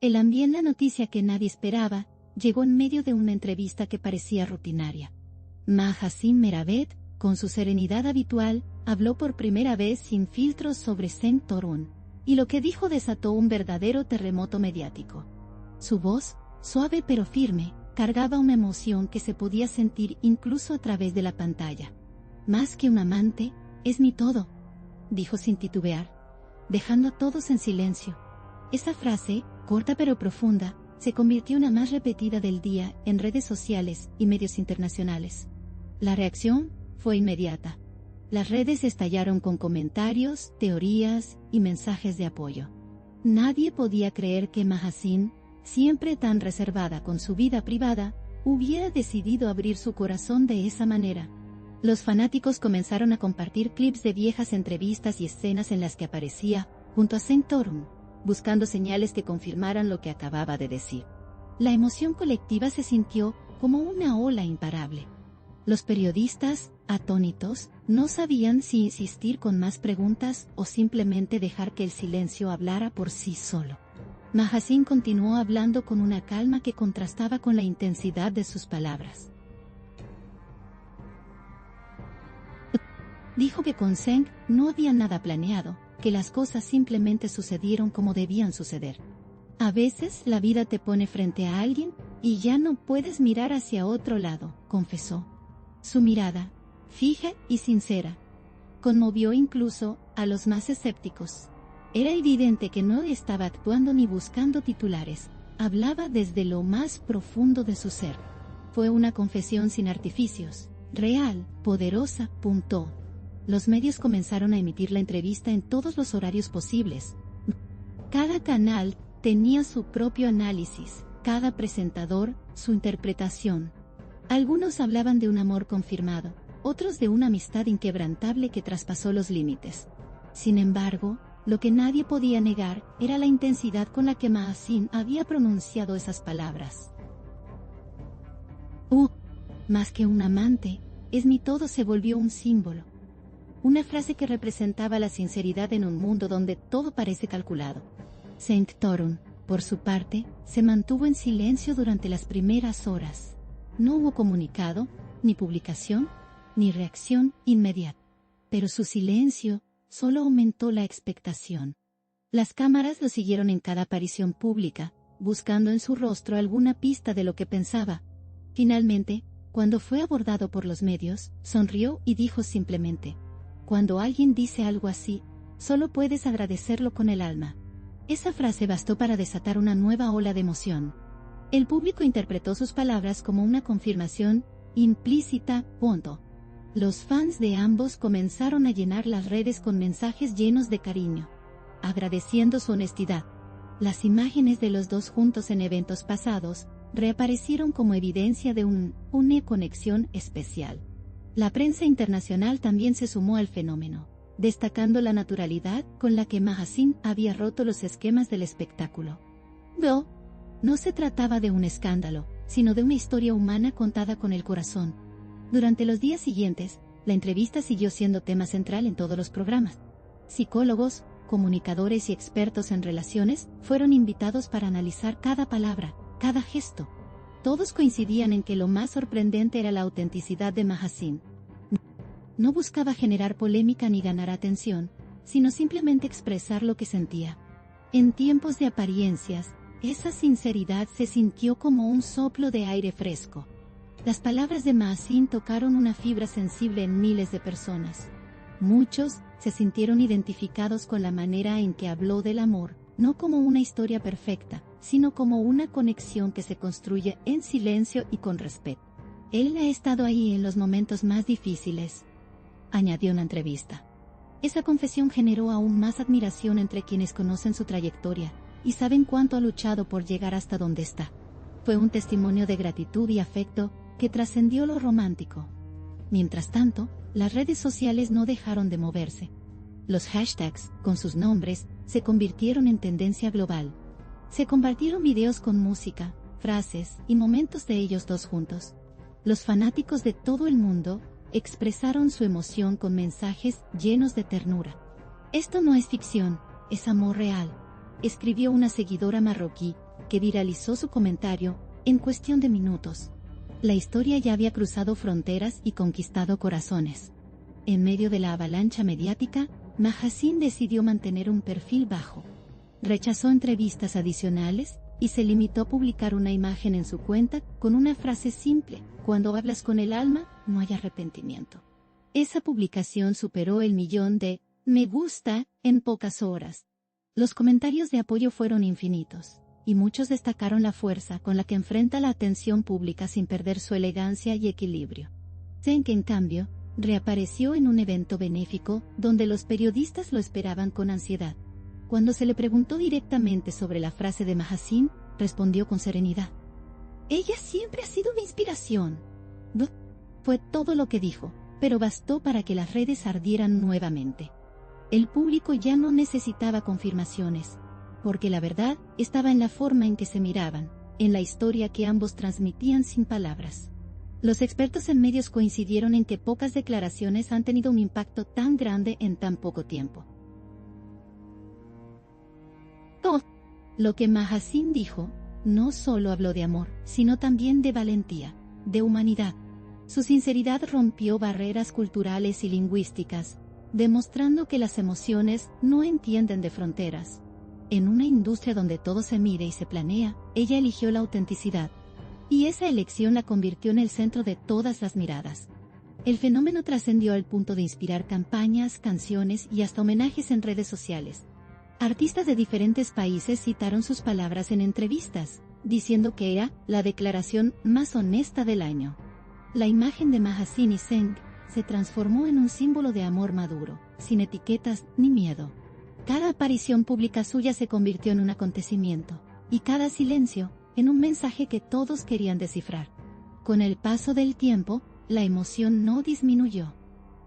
También la noticia que nadie esperaba, llegó en medio de una entrevista que parecía rutinaria. Mahasin Meravet, con su serenidad habitual, habló por primera vez sin filtros sobre Seng Torun, y lo que dijo desató un verdadero terremoto mediático. Su voz, suave pero firme, cargaba una emoción que se podía sentir incluso a través de la pantalla. Más que un amante, es mi todo, dijo sin titubear, dejando a todos en silencio. Esa frase, corta pero profunda, se convirtió en la más repetida del día en redes sociales y medios internacionales. La reacción fue inmediata. Las redes estallaron con comentarios, teorías y mensajes de apoyo. Nadie podía creer que Mahasin, siempre tan reservada con su vida privada, hubiera decidido abrir su corazón de esa manera. Los fanáticos comenzaron a compartir clips de viejas entrevistas y escenas en las que aparecía, junto a Seng Torun, buscando señales que confirmaran lo que acababa de decir. La emoción colectiva se sintió como una ola imparable. Los periodistas, atónitos, no sabían si insistir con más preguntas o simplemente dejar que el silencio hablara por sí solo. Mahasin continuó hablando con una calma que contrastaba con la intensidad de sus palabras. Dijo que con Seng no había nada planeado, que las cosas simplemente sucedieron como debían suceder. A veces la vida te pone frente a alguien y ya no puedes mirar hacia otro lado, confesó. Su mirada, fija y sincera, conmovió incluso a los más escépticos. Era evidente que no estaba actuando ni buscando titulares, hablaba desde lo más profundo de su ser. Fue una confesión sin artificios, real, poderosa, punto. Los medios comenzaron a emitir la entrevista en todos los horarios posibles. Cada canal tenía su propio análisis, cada presentador su interpretación. Algunos hablaban de un amor confirmado, otros de una amistad inquebrantable que traspasó los límites. Sin embargo, lo que nadie podía negar era la intensidad con la que Mahasin había pronunciado esas palabras. Más que un amante, es mi todo se volvió un símbolo. Una frase que representaba la sinceridad en un mundo donde todo parece calculado. Seng Torun, por su parte, se mantuvo en silencio durante las primeras horas. No hubo comunicado, ni publicación, ni reacción inmediata. Pero su silencio solo aumentó la expectación. Las cámaras lo siguieron en cada aparición pública, buscando en su rostro alguna pista de lo que pensaba. Finalmente, cuando fue abordado por los medios, sonrió y dijo simplemente: cuando alguien dice algo así, solo puedes agradecerlo con el alma. Esa frase bastó para desatar una nueva ola de emoción. El público interpretó sus palabras como una confirmación implícita, punto. Los fans de ambos comenzaron a llenar las redes con mensajes llenos de cariño, agradeciendo su honestidad. Las imágenes de los dos juntos en eventos pasados reaparecieron como evidencia de una conexión especial. La prensa internacional también se sumó al fenómeno, destacando la naturalidad con la que Mahasin había roto los esquemas del espectáculo. No se trataba de un escándalo, sino de una historia humana contada con el corazón. Durante los días siguientes, la entrevista siguió siendo tema central en todos los programas. Psicólogos, comunicadores y expertos en relaciones fueron invitados para analizar cada palabra, cada gesto. Todos coincidían en que lo más sorprendente era la autenticidad de Mahasin. No buscaba generar polémica ni ganar atención, sino simplemente expresar lo que sentía. En tiempos de apariencias, esa sinceridad se sintió como un soplo de aire fresco. Las palabras de Mahasin tocaron una fibra sensible en miles de personas. Muchos se sintieron identificados con la manera en que habló del amor, no como una historia perfecta, sino como una conexión que se construye en silencio y con respeto. Él ha estado ahí en los momentos más difíciles, añadió en la entrevista. Esa confesión generó aún más admiración entre quienes conocen su trayectoria y saben cuánto ha luchado por llegar hasta donde está. Fue un testimonio de gratitud y afecto que trascendió lo romántico. Mientras tanto, las redes sociales no dejaron de moverse. Los hashtags, con sus nombres, se convirtieron en tendencia global. Se compartieron videos con música, frases y momentos de ellos dos juntos. Los fanáticos de todo el mundo expresaron su emoción con mensajes llenos de ternura. Esto no es ficción, es amor real, escribió una seguidora marroquí, que viralizó su comentario en cuestión de minutos. La historia ya había cruzado fronteras y conquistado corazones. En medio de la avalancha mediática, Mahaseen decidió mantener un perfil bajo. Rechazó entrevistas adicionales y se limitó a publicar una imagen en su cuenta con una frase simple: cuando hablas con el alma, no hay arrepentimiento. Esa publicación superó el 1.000.000 de me gusta en pocas horas. Los comentarios de apoyo fueron infinitos, y muchos destacaron la fuerza con la que enfrenta la atención pública sin perder su elegancia y equilibrio. Cenk, en cambio, reapareció en un evento benéfico donde los periodistas lo esperaban con ansiedad. Cuando se le preguntó directamente sobre la frase de Mahaseen, respondió con serenidad: ella siempre ha sido mi inspiración. Fue todo lo que dijo, pero bastó para que las redes ardieran nuevamente. El público ya no necesitaba confirmaciones, porque la verdad estaba en la forma en que se miraban, en la historia que ambos transmitían sin palabras. Los expertos en medios coincidieron en que pocas declaraciones han tenido un impacto tan grande en tan poco tiempo. Todo lo que Mahaseen dijo no solo habló de amor, sino también de valentía, de humanidad. Su sinceridad rompió barreras culturales y lingüísticas, demostrando que las emociones no entienden de fronteras. En una industria donde todo se mide y se planea, ella eligió la autenticidad. Y esa elección la convirtió en el centro de todas las miradas. El fenómeno trascendió al punto de inspirar campañas, canciones y hasta homenajes en redes sociales. Artistas de diferentes países citaron sus palabras en entrevistas, diciendo que era la declaración más honesta del año. La imagen de Mahaseen y Cenk se transformó en un símbolo de amor maduro, sin etiquetas ni miedo. Cada aparición pública suya se convirtió en un acontecimiento, y cada silencio en un mensaje que todos querían descifrar. Con el paso del tiempo, la emoción no disminuyó.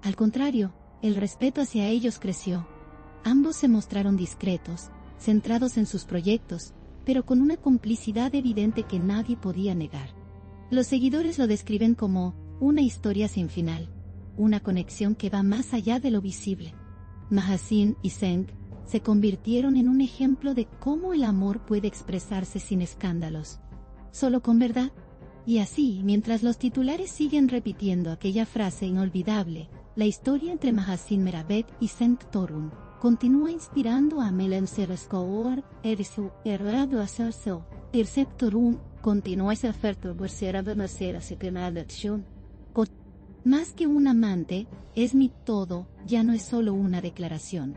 Al contrario, el respeto hacia ellos creció. Ambos se mostraron discretos, centrados en sus proyectos, pero con una complicidad evidente que nadie podía negar. Los seguidores lo describen como una historia sin final, una conexión que va más allá de lo visible. Mahaseen y Cenk se convirtieron en un ejemplo de cómo el amor puede expresarse sin escándalos, solo con verdad. Y así, mientras los titulares siguen repitiendo aquella frase inolvidable, la historia entre Mahaseen Meravet y Cenk Torun continúa inspirando a Melenserskoor, Erisu, Errado Asarso, Ircep Torun, continúa ese oferto por ser a benecer a Sekenadacción. Más que un amante, es mi todo, ya no es solo una declaración.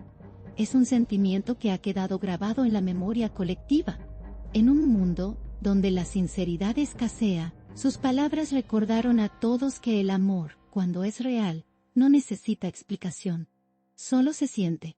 Es un sentimiento que ha quedado grabado en la memoria colectiva. En un mundo donde la sinceridad escasea, sus palabras recordaron a todos que el amor, cuando es real, no necesita explicación. Solo se siente.